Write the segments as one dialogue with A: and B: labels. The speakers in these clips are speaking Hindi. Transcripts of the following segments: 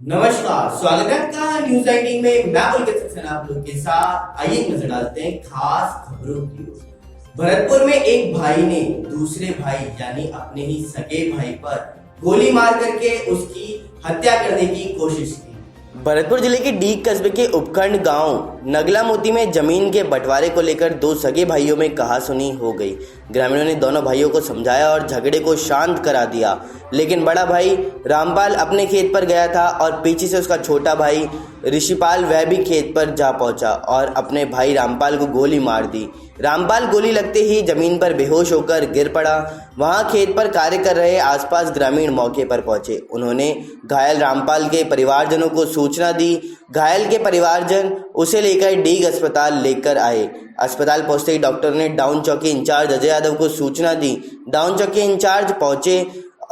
A: नमस्कार, स्वागत है आपका न्यूज 19 में। मैं पुलकित सक्सेना आप लोग के साथ। आइए एक नजर डालते हैं खास खबरों की ओर। भरतपुर में एक भाई ने दूसरे भाई यानी अपने ही सगे भाई पर गोली मार करके उसकी हत्या करने की कोशिश की। भरतपुर जिले के डीग कस्बे के उपखंड गांव नगला मोती में जमीन के बंटवारे को लेकर दो सगे भाइयों में कहासुनी हो गई। ग्रामीणों ने दोनों भाइयों को समझाया और झगड़े को शांत करा दिया, लेकिन बड़ा भाई रामपाल अपने खेत पर गया था और पीछे से उसका छोटा भाई ऋषिपाल वह भी खेत पर जा पहुंचा और अपने भाई रामपाल को गोली मार दी। रामपाल गोली लगते ही जमीन पर बेहोश होकर गिर पड़ा। वहां खेत पर कार्य कर रहे आसपास ग्रामीण मौके पर पहुंचे। उन्होंने घायल रामपाल के परिवारजनों को सूचना दी। घायल के परिवारजन उसे लेकर डीग अस्पताल लेकर आए। अस्पताल पहुंचते ही डॉक्टर ने डाउन चौकी इंचार्ज अजय यादव को सूचना दी। डाउन चौकी इंचार्ज पहुंचे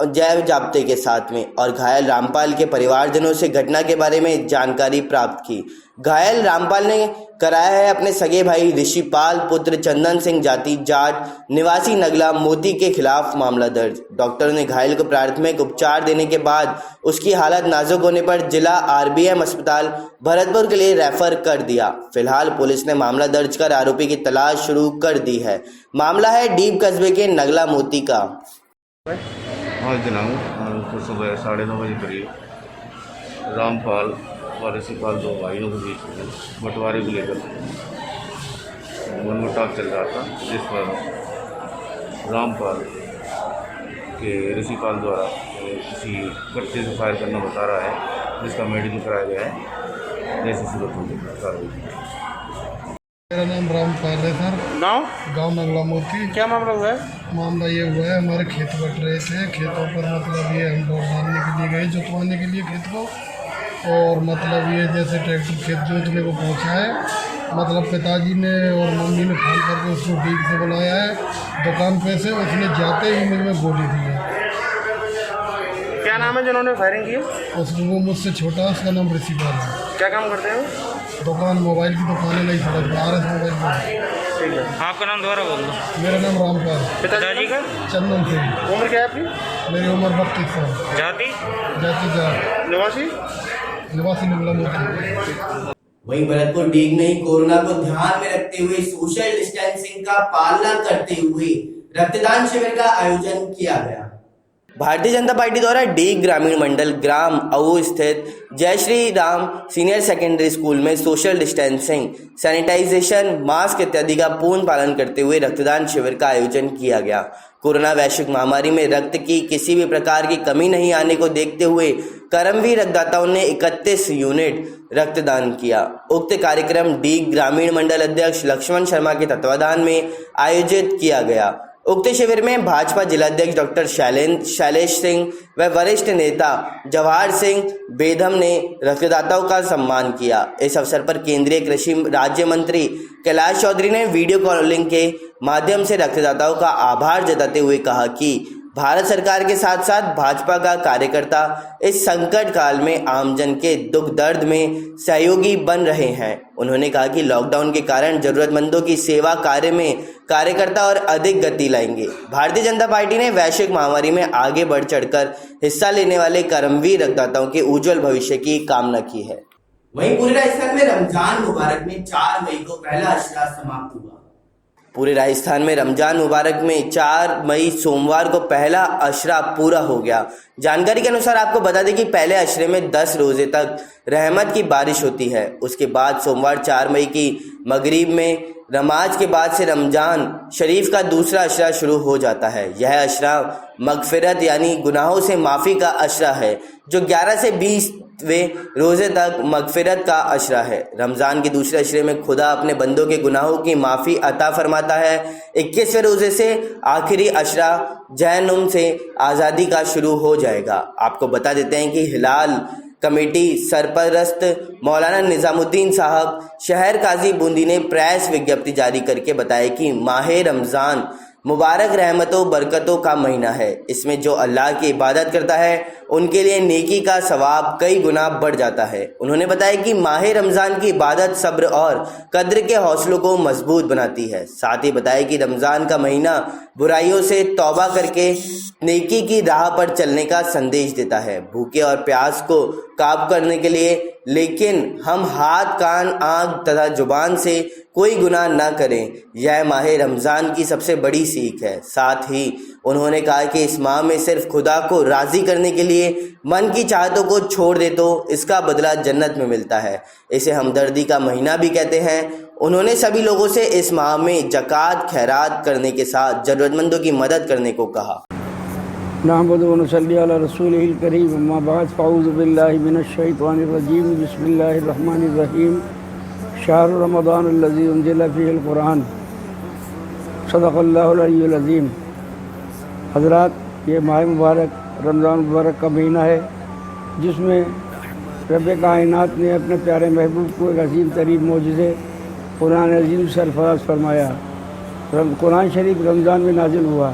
A: जय जाब्ते के साथ में और घायल रामपाल के परिवारजनों से घटना के बारे में जानकारी प्राप्त की। घायल रामपाल ने कराया है अपने सगे भाई ऋषिपाल पुत्र चंदन सिंह जाति जाट निवासी नगला मोती के खिलाफ मामला दर्ज। डॉक्टर ने घायल को प्राथमिक उपचार देने के बाद उसकी हालत नाजुक होने पर जिला आरबीएम अस्पताल भरतपुर के लिए रेफर कर दिया। फिलहाल पुलिस ने मामला दर्ज कर आरोपी की तलाश शुरू कर दी है। मामला है डीग कस्बे के नगला मोती का।
B: आज दिनांक को सुबह 9:30 बजे करीब रामपाल और ऋषिपाल दो भाइयों के बीच में बंटवारे को लेकर मनमुटाव चल रहा था, जिस पर रामपाल के ऋषिपाल द्वारा किसी कट्टे से फायर करना बता रहा है, जिसका मेडिकल कराया गया है। जैसी सूरत होगी कार्रवाई।
C: मेरा नाम रामपाल है सर। गांव नगला मोती।
D: क्या मामला हुआ है?
C: मामला ये हुआ है, हमारे खेत बट रहे थे। खेतों पर मतलब ये हम दौड़ डालने के लिए गए, जोतवाने के लिए खेत को, और मतलब ये जैसे ट्रैक्टर खेत जोतने को पहुंचा है, मतलब पिताजी ने और मम्मी ने फोन करके उसको डीग से बुलाया है दुकान पे से। उसने जाते ही मुझ में गोली दी है।
D: क्या नाम है जिन्होंने फायरिंग की?
C: उसको वो मुझसे छोटा है, उसका नाम ऋषिपाल है।
D: क्या काम करते हैं?
C: दुकान मोबाइल की दुकान है, नहीं सड़क पर RS मोबाइल पर।
D: ठीक है, आपका नाम दोबारा बोल दो।
C: मेरा नाम रामपाल।
D: पिताजी का?
C: चंदन सिंह।
D: उम्र क्या है आपकी?
C: मेरी उम्र 32 साल।
D: जाति?
C: जाति निवासी नगला मोती।
A: वहीं भरतपुर डीग ने कोरोना को ध्यान में रखते हुए सोशल डिस्टेंसिंग का पालना करते हुए रक्तदान शिविर का आयोजन किया गया। भारतीय जनता पार्टी द्वारा डीग ग्रामीण मंडल ग्राम अऊ स्थित जय Shri Ram senior secondary school में सोशल डिस्टेंसिंग, सैनिटाइजेशन, मास्क इत्यादि का पूर्ण पालन करते हुए रक्तदान शिविर का आयोजन किया गया। कोरोना वैश्विक महामारी में रक्त की किसी भी प्रकार की कमी नहीं आने को देखते हुए कर्मवीर रक्तदाताओं ने 31 यूनिट रक्तदान किया। उक्त कार्यक्रम डीग ग्रामीण मंडल अध्यक्ष लक्ष्मण शर्मा के तत्वाधान में आयोजित किया गया। उक्त शिविर में भाजपा जिलाध्यक्ष डॉक्टर शैलेश सिंह व वरिष्ठ नेता जवाहर सिंह बेदम ने रक्तदाताओं का सम्मान किया। इस अवसर पर केंद्रीय कृषि राज्य मंत्री कैलाश चौधरी ने वीडियो कॉलिंग के माध्यम से रक्तदाताओं का आभार जताते हुए कहा कि भारत सरकार के साथ साथ भाजपा का कार्यकर्ता इस संकट काल में आमजन के दुख दर्द में सहयोगी बन रहे हैं। उन्होंने कहा कि लॉकडाउन के कारण जरूरतमंदों की सेवा कार्य में कार्यकर्ता और अधिक गति लाएंगे। भारतीय जनता पार्टी ने वैश्विक महामारी में आगे बढ़ चढ़कर हिस्सा लेने वाले कर्मवीर रक्तदाताओं के उज्जवल भविष्य की कामना की है। वहीं पूरे राजस्थान में रमजान मुबारक में 4 मई को पहला अशरा समाप्त हुआ। पूरे राजस्थान में रमजान मुबारक में 4 मई सोमवार को पहला अशरा पूरा हो गया। जानकारी के अनुसार आपको बता दें कि पहले अशरे में 10 रोजे तक रहमत की बारिश होती है। उसके बाद सोमवार 4 मई की मगरिब में नमाज के बाद से रमजान शरीफ का दूसरा अशरा शुरू हो जाता है। यह अशरा मगफिरत यानी गुनाहों से माफ़ी का अशरा है, जो 11 से 20वें रोजे तक मगफिरत का अशरा है। रमज़ान के दूसरे अशरे में खुदा अपने बंदों के गुनाहों की माफ़ी अता फरमाता है। 21वें रोजे से आखिरी अशरा जहन्नुम से आज़ादी का शुरू हो जाएगा। आपको बता देते हैं कि हिलाल कमेटी सरपरस्त मौलाना निजामुद्दीन साहब शहर काजी बूंदी ने प्रेस विज्ञप्ति जारी करके बताया कि माह रमज़ान मुबारक रहमतों बरकतों का महीना है। इसमें जो अल्लाह की इबादत करता है उनके लिए नेकी का सवाब कई गुना बढ़ जाता है। उन्होंने बताया कि माह रमज़ान की इबादत सब्र और कद्र के हौसलों को मजबूत बनाती है। साथ ही बताया कि रमज़ान का महीना बुराइयों से तौबा करके नेकी की राह पर चलने का संदेश देता है। भूखे और प्यास को काबू करने के लिए लेकिन हम हाथ, कान, आँख तथा जुबान से कोई गुनाह न करें, यह माह रमज़ान की सबसे बड़ी सीख है। साथ ही उन्होंने कहा कि इस माह में सिर्फ खुदा को राज़ी करने के लिए मन की चाहतों को छोड़ दे तो इसका बदला जन्नत में मिलता है। इसे हमदर्दी का महीना भी कहते हैं। उन्होंने सभी लोगों से इस माह में ज़कात खैरात करने के साथ ज़रूरतमंदों की मदद करने को कहा।
E: नहमदुहु व नसल्ली अला रसूलिहिल करीम, अम्मा बाद, फ़अऊज़ु बिल्लाहि मिनश शैतानिर रजीम, बिस्मिल्लाहिर रहमानिर रहीम। शहर रमज़ानुल्लज़ी उन्ज़िला फ़ीहिल क़ुरआन, सदक़ल्लाहुल अलिय्युल अज़ीम। हज़रात, ये माह मुबारक रमज़ान मुबारक का महीना है जिसमें रब कायनात ने अपने प्यारे महबूब को एक अजीम तरीन मोजज़े कुरान अज़ीम सरफराज फरमाया। कुरान शरीफ रमज़ान में नाजिल हुआ।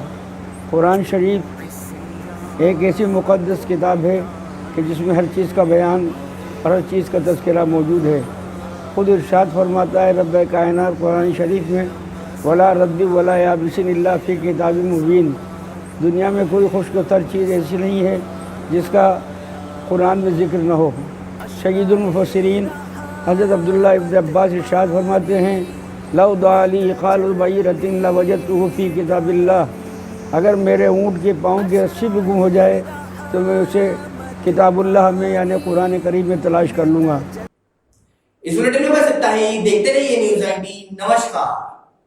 E: कुरान शरीफ एक ऐसी मुक़द्दस किताब है कि जिसमें हर चीज़ का बयान और हर चीज़ का तज़किरा मौजूद है। ख़ुद इरशाद फरमाता है रब कायनात कुरान शरीफ में, वला रद्दी वला याबिसिन इल्ला फ़ी किताबिन मुबीन। दुनिया में कोई खुशगवार चीज़ ऐसी नहीं है जिसका कुरान में ज़िक्र न हो। सय्यिदुल मुफ़स्सिरीन हज़रत अब्दुल्लाह इब्न अब्बास इरशाद फरमाते हैं, लौ दाली क़ालुल बईरतिन लवजदतुहु फ़ी किताबिल्लाह। अगर मेरे ऊँट के पाँव की रस्सी भी गुम हो जाए तो मैं उसे किताबुल्लाह में यानी कुरान करीम में तलाश कर लूँगा।
A: इस बुलेटिन में बस इतना ही। देखते रहिए न्यूज़ 19। नमस्कार।